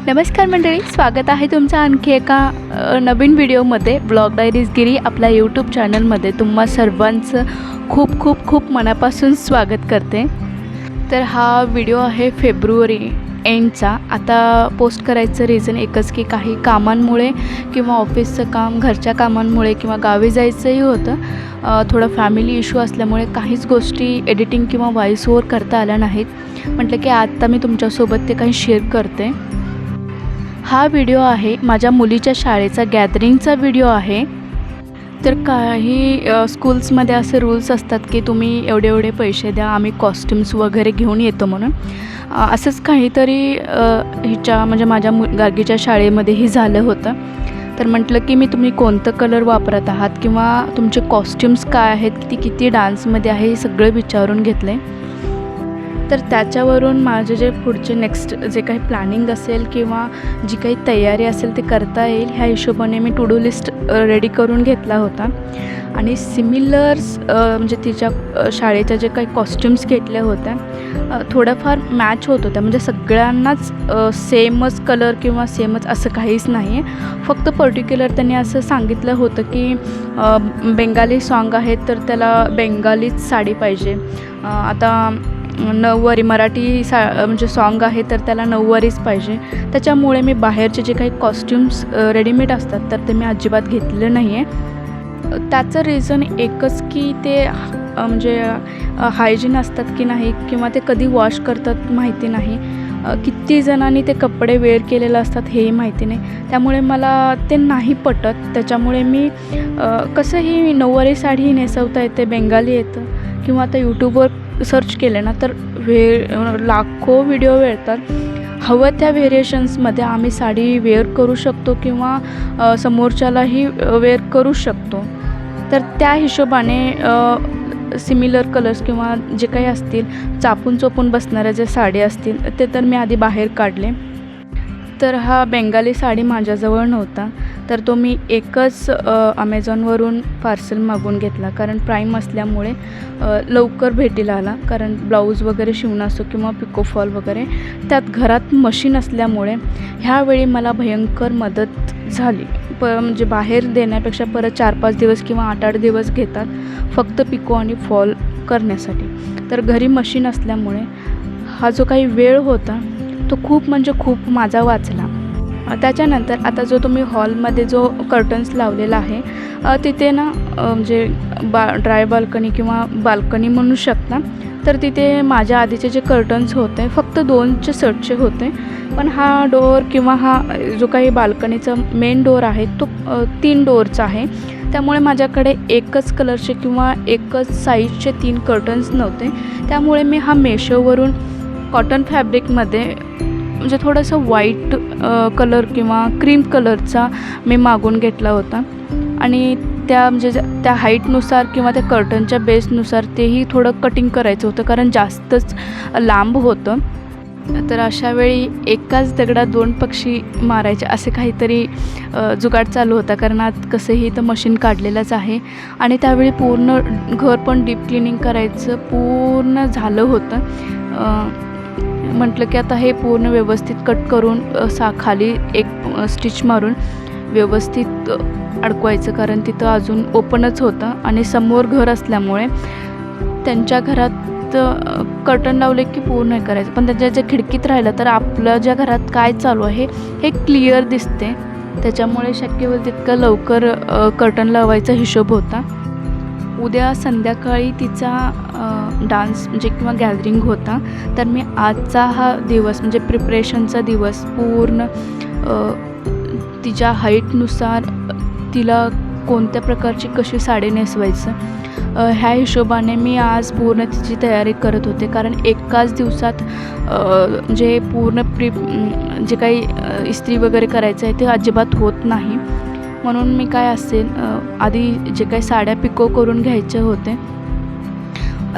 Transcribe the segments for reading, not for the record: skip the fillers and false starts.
नमस्कार मंडळी, स्वागत आहे तुमचं आणखी एका नवीन व्हिडिओमध्ये. ब्लॉग डायरीज गिरी आपल्या यूट्यूब चॅनलमध्ये तुम्हा सर्वांचं खूप खूप खूप मनापासून स्वागत करते. तर हा व्हिडिओ आहे फेब्रुवारी एंडचा. आता पोस्ट करायचं रिझन एकच की काही कामांमुळे किंवा ऑफिसचं काम, घरच्या कामांमुळे किंवा गावी जायचंही होतं. थोडा फॅमिली इश्यू असल्यामुळे काहीच गोष्टी एडिटिंग किंवा व्हॉइस ओव्हर करता आल्या नाहीत. म्हटलं की आत्ता मी तुमच्यासोबत ते काही शेअर करते. हा व्हिडिओ आहे माझ्या मुलीच्या शाळेचा गॅदरिंगचा व्हिडिओ आहे. तर काही स्कूल्समध्ये असे रूल्स असतात की तुम्ही एवढे एवढे पैसे द्या, आम्ही कॉस्ट्युम्स वगैरे घेऊन येतो म्हणून. असंच काहीतरी हिच्या म्हणजे माझ्या गार्गीच्या शाळेमध्येही झालं होतं. तर म्हटलं की तुम्ही कोणतं कलर वापरत आहात किंवा तुमचे कॉस्ट्युम्स काय आहेत, किती डान्समध्ये आहे, हे सगळं विचारून घेतलं आहे. तर त्याच्यावरून माझे जे पुढचे नेक्स्ट जे काही प्लॅनिंग असेल किंवा जी काही तयारी असेल ते करता येईल ह्या हिशोबाने मी टू डू लिस्ट रेडी करून घेतला होता. आणि सिमिलर्स म्हणजे तिच्या शाळेच्या जे काही कॉस्ट्युम्स घेतल्या होत्या थोड्याफार मॅच होत होत्या. म्हणजे सगळ्यांनाच सेमच कलर किंवा सेमच असं काहीच नाही आहे. फक्त पर्टिक्युलर त्यांनी असं सांगितलं होतं की बेंगाली सॉन्ग आहे तर त्याला बेंगालीच साडी पाहिजे. आता नऊवारी मराठी म्हणजे सॉन्ग आहे तर त्याला नऊवारीच पाहिजे. त्याच्यामुळे मी बाहेरचे जे काही कॉस्ट्युम्स रेडीमेड असतात तर ते मी अजिबात घेतलेलं नाही आहे. त्याचं रिझन एकच की ते म्हणजे हायजीन असतात की नाही किंवा ते कधी वॉश करतात माहिती नाही. किती जणांनी ते कपडे वेअर केलेलं असतात हेही माहिती नाही. त्यामुळे मला ते नाही पटत. त्याच्यामुळे मी कसंही नऊवारी साडी नेसवता येते, बेंगाली येतं किंवा आता यूट्यूबवर सर्च केलं ना तर लाखो व्हिडिओ मिळतात. हवं त्या व्हेरिएशन्समध्ये आम्ही साडी वेअर करू शकतो किंवा समोरच्यालाही वेअर करू शकतो. तर त्या हिशोबाने सिमिलर कलर्स किंवा जे काही असतील चापून चोपून बसणाऱ्या ज्या साड्या असतील ते तर मी आधी बाहेर काढले. तर हा बेंगाली साडी माझ्याजवळ नव्हता तर तो मी एकच ॲमेझॉनवरून पार्सल मागवून घेतला. कारण प्राईम असल्यामुळे लवकर भेटीला आला. कारण ब्लाऊज वगैरे शिवणं असो किंवा पिकोफॉल वगैरे त्यात घरात मशीन असल्यामुळे ह्यावेळी मला भयंकर मदत झाली. म्हणजे बाहेर देण्यापेक्षा परत 4-5 दिवस किंवा 8-8 दिवस घेतात फक्त पिको आणि फॉल करण्यासाठी. तर घरी मशीन असल्यामुळे हा जो काही वेळ होता तो खूप म्हणजे खूप माझा वाचला. त्याच्यानंतर आता जो तुम्ही हॉलमध्ये जो कर्टन्स लावलेला आहे तिथे ना म्हणजे ड्राय बाल्कनी किंवा बाल्कनी म्हणू शकता. तर तिथे माझ्या आधीचे जे कर्टन्स होते फक्त 2चे सेटचे होते. पण हा डोअर किंवा हा जो काही बाल्कनीचा मेन डोअर आहे तो 3 डोअरचा आहे. त्यामुळे माझ्याकडे एकच कलरचे किंवा एकच साईजचे 3 कर्टन्स नव्हते. त्यामुळे मी हा मेशोवरून कॉटन फॅब्रिकमध्ये म्हणजे थोडंसं व्हाईट कलर किंवा क्रीम कलरचा मी मागवून घेतला होता. आणि त्या म्हणजे त्या हाईटनुसार किंवा त्या कर्टनच्या बेसनुसार तेही थोडं कटिंग करायचं होतं कारण जास्तच लांब होतं. तर अशावेळी एकाच दगडात 2 पक्षी मारायचे असे काहीतरी जुगाड चालू होता. कारण आज कसंही तर मशीन काढलेलंच आहे आणि त्यावेळी पूर्ण घर पण डीप क्लिनिंग करायचं पूर्ण झालं होतं. म्हटलं की आता हे पूर्ण व्यवस्थित कट करून खाली एक स्टिच मारून व्यवस्थित अडकवायचं. कारण तिथं अजून ओपनच होतं आणि समोर घर असल्यामुळे त्यांच्या घरात कर्टन लावले की पूर्ण हे करायचं. पण त्यांच्या ज्या खिडकीत राहिलं तर आपलं ज्या घरात काय चालू आहे हे क्लिअर दिसते. त्याच्यामुळे शक्य होईल तितकं लवकर कर्टन लावायचा हिशोब होता. उद्या संध्याकाळी तिचा डान्स म्हणजे किंवा गॅदरिंग होता. तर मी आजचा हा दिवस म्हणजे प्रिपरेशनचा दिवस पूर्ण तिच्या हाईटनुसार तिला कोणत्या प्रकारची कशी साडी नेसवायचं ह्या हिशोबाने मी आज पूर्ण तिची तयारी करत होते. कारण एकाच दिवसात म्हणजे पूर्ण जे काही इस्त्री वगैरे करायचं आहे ते अजिबात होत नाही. म्हणून मी काय असेल आधी जे काही साड्या पिको करून घ्यायचे होते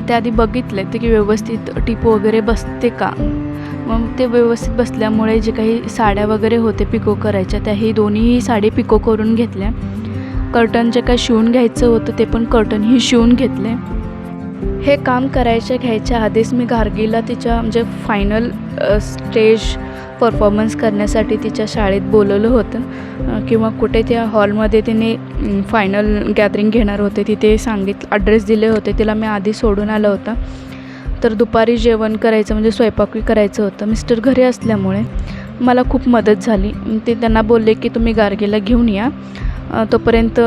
ते आधी बघितले ते की व्यवस्थित टिप वगैरे बसते का. मग ते व्यवस्थित बसल्यामुळे जे काही साड्या वगैरे होते पिको करायच्या त्याही दोन्हीही साडी पिको करून घेतल्या. कर्टन जे काही शिवून घ्यायचं होतं ते पण कर्टनही शिवून घेतले. हे काम घ्यायच्या आधीच मी गार्गीला तिच्या म्हणजे फायनल स्टेज परफॉर्मन्स करण्यासाठी तिच्या शाळेत बोलवलं होतं किंवा कुठे त्या हॉलमध्ये तिने फायनल गॅदरिंग घेणार होते तिथे ॲड्रेस दिले होते. तिला मी आधी सोडून आलं होतं. तर दुपारी जेवण करायचं म्हणजे स्वयंपाकी करायचं होतं. मिस्टर घरी असल्यामुळे मला खूप मदत झाली. ते त्यांना बोलले की तुम्ही गार्गीला घेऊन या. तोपर्यंत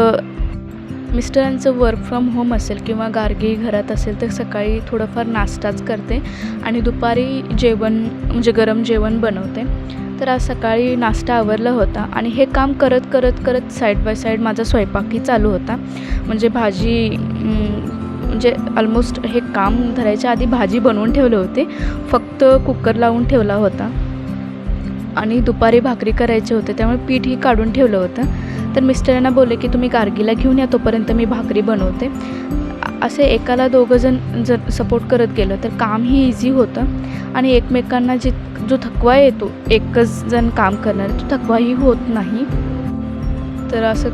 मिस्टरांचं वर्क फ्रॉम होम असेल किंवा गार्गी घरात असेल तर सकाळी थोडंफार नाश्ताच करते आणि दुपारी जेवण म्हणजे गरम जेवण बनवते. तर आज सकाळी नाश्ता आवरला होता आणि हे काम करत साईड बाय साईड माझा स्वयंपाकही चालू होता. म्हणजे भाजी म्हणजे ऑलमोस्ट हे काम धरायच्या आधी भाजी बनवून ठेवले होते, फक्त कुकर लावून ठेवला होता आणि दुपारी भाकरी करायचे होते त्यामुळे पीठही काढून ठेवलं होतं. तर मिस्टरांना बोलले की तुम्ही गार्गीला घेऊन या, तोपर्यंत मी भाकरी बनवते. असे एकाला दोघंजण जर सपोर्ट करत गेलं तर कामही इझी होतं आणि एकमेकांना जो थकवा येतो एकच जण काम करणार तो थकवाही होत नाही. तर असं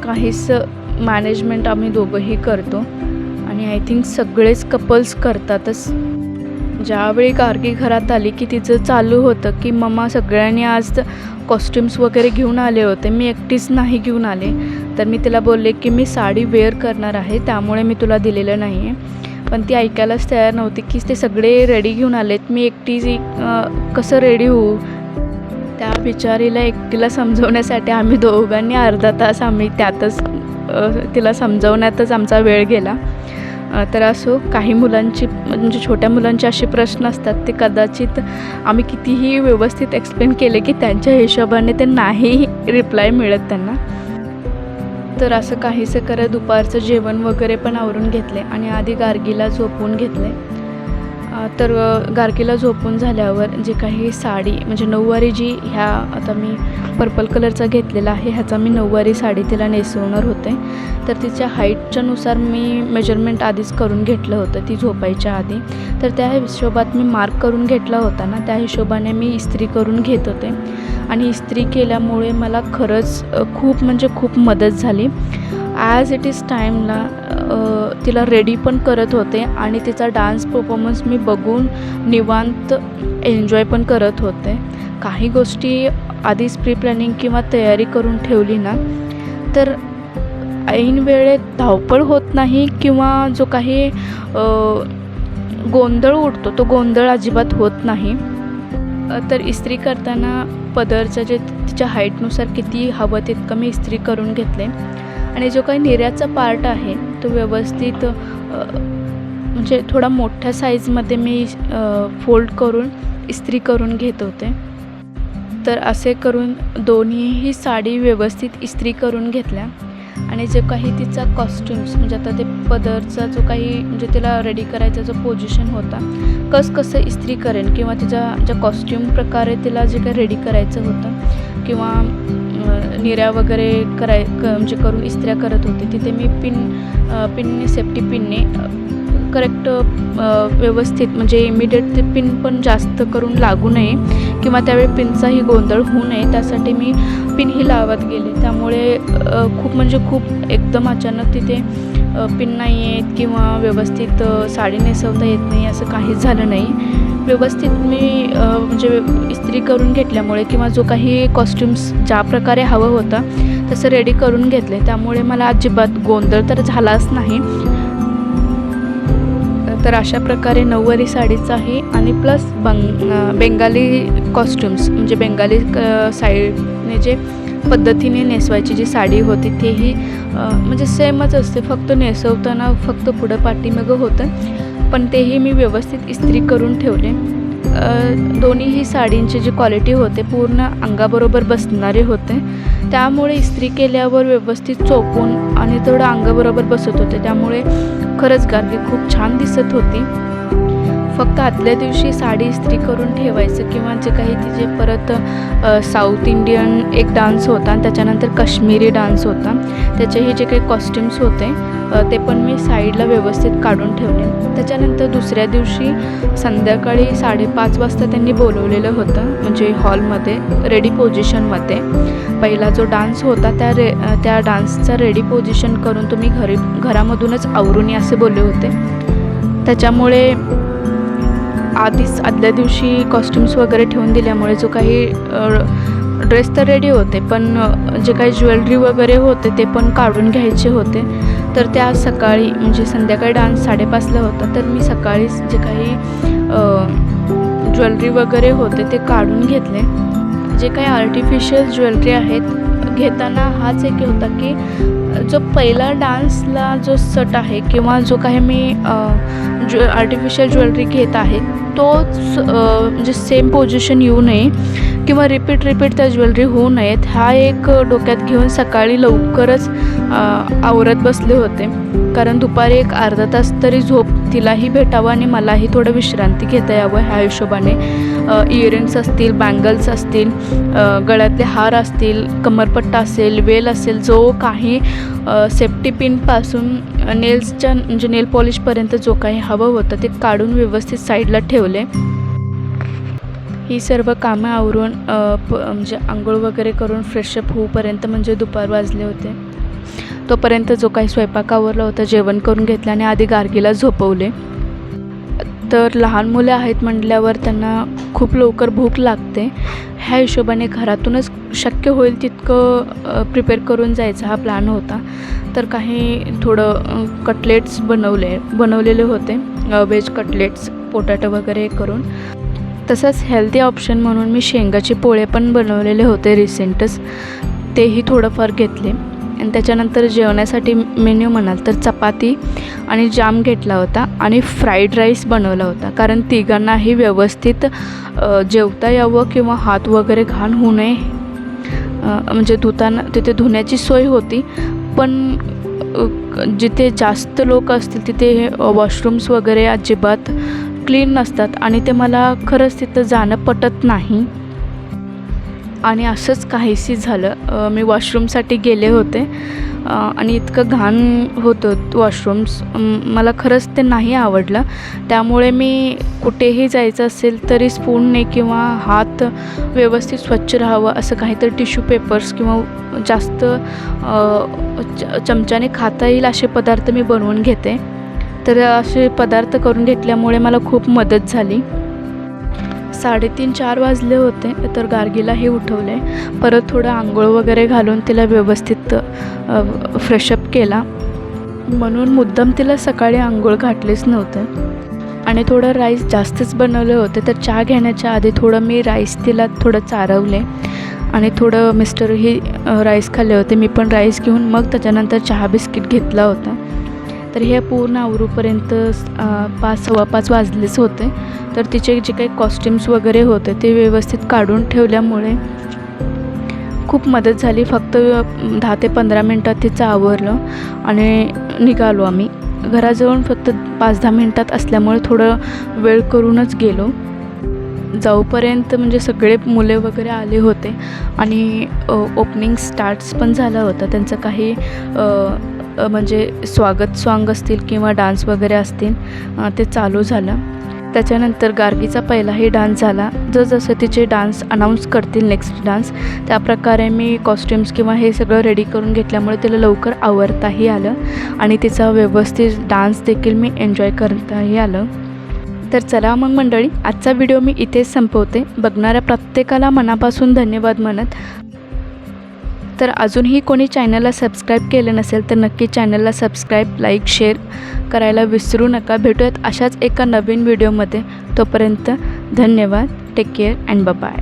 काहीसं मॅनेजमेंट आम्ही दोघंही करतो आणि आय थिंक सगळेच कपल्स करतातच. ज्यावेळी गार्गी घरात आली की तिचं चालू होतं की मम्मा सगळ्यांनी आज कॉस्ट्युम्स वगैरे घेऊन आले होते, मी एकटीच नाही घेऊन आले. तर मी तिला बोलले की मी साडी वेअर करणार आहे त्यामुळे मी तुला दिलेलं नाही आहे. पण ती ऐकायलाच तयार नव्हती की ते सगळे रेडी घेऊन आलेत, मी एकटी कसं रेडी होऊ. त्या बिचारीला एकटीला समजवण्यासाठी आम्ही दोघांनी अर्धा तास त्यातच तिला समजवण्यातच आमचा वेळ गेला. तर असो, काही मुलांची म्हणजे छोट्या मुलांचे असे प्रश्न असतात ते कदाचित आम्ही कितीही व्यवस्थित एक्सप्लेन केले की त्यांच्या हिशोबाने ते नाही रिप्लाय मिळत त्यांना. तर असं काहीसं करत दुपारचं जेवण वगैरे पण आवरून घेतले आणि आधी गार्गीला झोपवून घेतले. तर गार्गीला झोपून झाल्यावर जे काही साडी म्हणजे नऊवारी जी ह्या आता मी पर्पल कलरचा घेतलेला आहे ह्याचा मी नऊवारी साडी तिला नेसवणार होते. तर तिच्या हाईटच्यानुसार मी मेजरमेंट आधीच करून घेतलं होतं ती झोपायच्या आधी. तर त्या हिशोबात मी मार्क करून घेतला होता ना, त्या हिशोबाने मी इस्त्री करून घेत होते आणि इस्त्री केल्यामुळे मला खरंच खूप मदत झाली. ॲज इट इज टाईमला तिला रेडी पण करत होते आणि तिचा डान्स परफॉर्मन्स मी बघून निवांत एन्जॉय पण करत होते. काही गोष्टी आधीच प्री प्लॅनिंग किंवा तयारी करून ठेवली ना तर ऐन वेळेत धावपळ होत नाही किंवा जो काही गोंधळ उडतो तो गोंधळ अजिबात होत नाही. तर इस्त्री करताना पदरचं जे तिच्या हाईटनुसार किती हवं तितकं मी इस्त्री करून घेतले आणि जो काही निर्याचा पार्ट आहे तो व्यवस्थित म्हणजे थोडा मोठ्या साईजमध्ये मी फोल्ड करून इस्त्री करून घेत होते. तर असे करून दोन्हीही साडी व्यवस्थित इस्त्री करून घेतल्या आणि जे काही तिचा कॉस्ट्युम्स म्हणजे आता ते पदरचा जो काही म्हणजे तिला रेडी करायचा जो पोझिशन होता कसं इस्त्री करेन किंवा तिच्या ज्या कॉस्ट्युम प्रकारे तिला जे काही रेडी करायचं होतं किंवा निर्या वगैरे म्हणजे करून इस्त्र्या करत होते तिथे मी पिनने सेफ्टी पिनने करेक्ट व्यवस्थित म्हणजे इमिडिएट ते पिन पण जास्त करून लागू नये किंवा त्यावेळी पिनचाही गोंधळ होऊ नये त्यासाठी मी पिनही लावत गेले. त्यामुळे खूप एकदम अचानक तिथे पिन नाही आहेत किंवा व्यवस्थित साडी नेसवता येत नाही असं काहीच झालं नाही. व्यवस्थित मी म्हणजे इस्त्री करून घेतल्यामुळे किंवा जो काही कॉस्ट्युम्स ज्या प्रकारे हवं होतं तसं रेडी करून घेतले त्यामुळे मला अजिबात गोंधळ तर झालाच नाही. तर अशा प्रकारे नऊवारी साडीचाही आणि प्लस बेंगाली कॉस्ट्युम्स म्हणजे बेंगाली साईडने जे पद्धतीने नेसवायची जी साडी होती तेही म्हणजे सेमच असते, फक्त नेसवताना फक्त पुढं पाठीमागं होतं पण तेही मी व्यवस्थित इस्त्री करून ठेवले. दोन्हीही साडींची जी क्वालिटी होते पूर्ण अंगाबरोबर बसणारे होते त्यामुळे इस्त्री केल्यावर व्यवस्थित चोपून आणि थोडं अंगाबरोबर बसत होते त्यामुळे खरंच गार्गी खूप छान दिसत होती. फक्त आदल्या दिवशी साडी इस्त्री करून ठेवायचं किंवा जे काही तिचे परत साऊथ इंडियन एक डान्स होता आणि त्याच्यानंतर काश्मीरी डान्स होता त्याचेही जे काही कॉस्ट्युम्स होते ते पण मी साईडला व्यवस्थित काढून ठेवले. त्याच्यानंतर दुसऱ्या दिवशी संध्याकाळी 5:30 वाजता त्यांनी बोलवलेलं होतं म्हणजे हॉलमध्ये रेडी पोझिशनमध्ये. पहिला जो डान्स होता त्या डान्सचा रेडी पोझिशन करून तुम्ही घरामधूनच आवरून या असे बोलले होते. त्याच्यामुळे आधीच आदल्या दिवशी कॉस्ट्युम्स वगैरे ठेवून दिल्यामुळे जो काही ड्रेस तर रेडी होते, पण जे काही ज्वेलरी वगैरे होते ते पण काढून घ्यायचे होते. तर त्या सकाळी म्हणजे संध्याकाळी डान्स 5:30ला होता, तर मी सकाळीच जे काही ज्वेलरी वगैरे होते ते काढून घेतले. जे काही आर्टिफिशियल ज्वेलरी आहेत घेताना हाच एक होता की जो पहिला डान्सला जो सट आहे किंवा जो काही मी आर्टिफिशियल ज्वेलरी घेत आहे तोच म्हणजे सेम पोझिशन येऊ नये किंवा रिपीट त्या ज्वेलरी होऊ नयेत, हा एक डोक्यात घेऊन सकाळी लवकरच आवरत बसले होते. कारण दुपारी एक अर्धा तास तरी झोप तिलाही भेटावं आणि मलाही थोडं विश्रांती घेता यावं ह्या हिशोबाने इयरिंग्स असतील, बँगल्स असतील, गळ्यातले हार असतील, कमरपट्टा असेल, वेल असेल, जो काही सेफ्टी पिनपासून नेल्सच्या म्हणजे नेल पॉलिशपर्यंत जो काही हवं होतं ते काढून व्यवस्थित साईडला ठेवले. ही सर्व कामं आवरून म्हणजे आंघोळ वगैरे करून फ्रेशअप होऊपर्यंत म्हणजे दुपार वाजले होते. तोपर्यंत जो काही स्वयंपाक आवरला होता जेवण करून घेतलं आणि आधी गार्गीला झोपवले. तर लहान मुलं आहेत म्हटल्यावर त्यांना खूप लवकर भूक लागते, ह्या हिशोबाने घरातूनच शक्य होईल तितकं प्रिपेअर करून जायचा हा प्लॅन होता. तर काही थोडं कटलेट्स बनवलेले होते, व्हेज कटलेट्स पोटॅटो वगैरे करून. तसंच हेल्दी ऑप्शन म्हणून मी शेंगाचे पोळे पण बनवलेले होते रिसेंटच, तेही थोडंफार घेतले. आणि त्याच्यानंतर जेवणासाठी मेन्यू म्हणाल तर चपाती आणि जाम घेतला होता आणि फ्राईड राईस बनवला होता. कारण तिघांनाही व्यवस्थित जेवता यावं किंवा हात वगैरे घाण होऊ नये, म्हणजे तिथे धुण्याची सोय होती, पण जिथे जास्त लोक असतील तिथे वॉशरूम्स वगैरे अजिबात क्लीन नसतात आणि ते मला खरंच तिथं जाणं पटत नाही. आणि असंच काहीशी झालं. मी वॉशरूमसाठी गेले होते आणि इतकं घाण होतं वॉशरूम्स, मला खरंच ते नाही आवडलं. त्यामुळे मी कुठेही जायचं असेल तरी स्पूनने किंवा हात व्यवस्थित स्वच्छ राहावं असं काहीतरी टिश्यू पेपर्स किंवा जास्त चमच्याने खाता येईल असे पदार्थ मी बनवून घेते. तर असे पदार्थ करून घेतल्यामुळे मला खूप मदत झाली. 3:30-4 वाजले होते. तर गार्गीलाही उठवले, परत थोडं आंघोळ वगैरे घालून तिला व्यवस्थित फ्रेशअप केला. म्हणून मुद्दाम तिला सकाळी आंघोळ घातलेच नव्हते. आणि थोडं राईस जास्तच बनवले होते, तर चहा घेण्याच्या आधी थोडं मी राईस तिला थोडं चारवले आणि थोडं मिस्टरही राईस खाल्ले होते. मी पण राईस घेऊन मग त्याच्यानंतर चहा बिस्किट घेतला होता. तर हे पूर्ण आवरूपर्यंत 5-5:15 वाजलेच होते. तर तिचे जे काही कॉस्ट्युम्स वगैरे होते ते व्यवस्थित काढून ठेवल्यामुळे खूप मदत झाली. फक्त 10 ते 15 मिनटात तिचं आवरलं आणि निघालो आम्ही. घराजवळ फक्त 5-10 मिनटात असल्यामुळे थोडं वेळ करूनच गेलो. जाऊपर्यंत म्हणजे सगळे मुले वगैरे आले होते आणि ओपनिंग स्टार्ट्स पण झाला होता. त्यांचं काही म्हणजे स्वागत सॉन्ग असतील किंवा डान्स वगैरे असतील ते चालू झालं. त्याच्यानंतर गार्गीचा पहिलाही डान्स झाला. जसं तिचे डान्स अनाऊन्स करतील नेक्स्ट डान्स त्याप्रकारे मी कॉस्ट्युम्स किंवा हे सगळं रेडी करून घेतल्यामुळे तिला लवकर आवरताही आलं आणि तिचा व्यवस्थित डान्स देखील मी एन्जॉय करताही आलं. तर चला मग मंडळी, आजचा व्हिडिओ मी इथेच संपवते. बघणाऱ्या प्रत्येकाला मनापासून धन्यवाद म्हणत, तर अजूनही कोणी चॅनलला सबस्क्राईब केलं नसेल तर नक्की चॅनलला सबस्क्राईब, लाईक, शेअर करायला विसरू नका. भेटूयात अशाच एका नवीन व्हिडिओमध्ये. तोपर्यंत धन्यवाद. Take care and bye.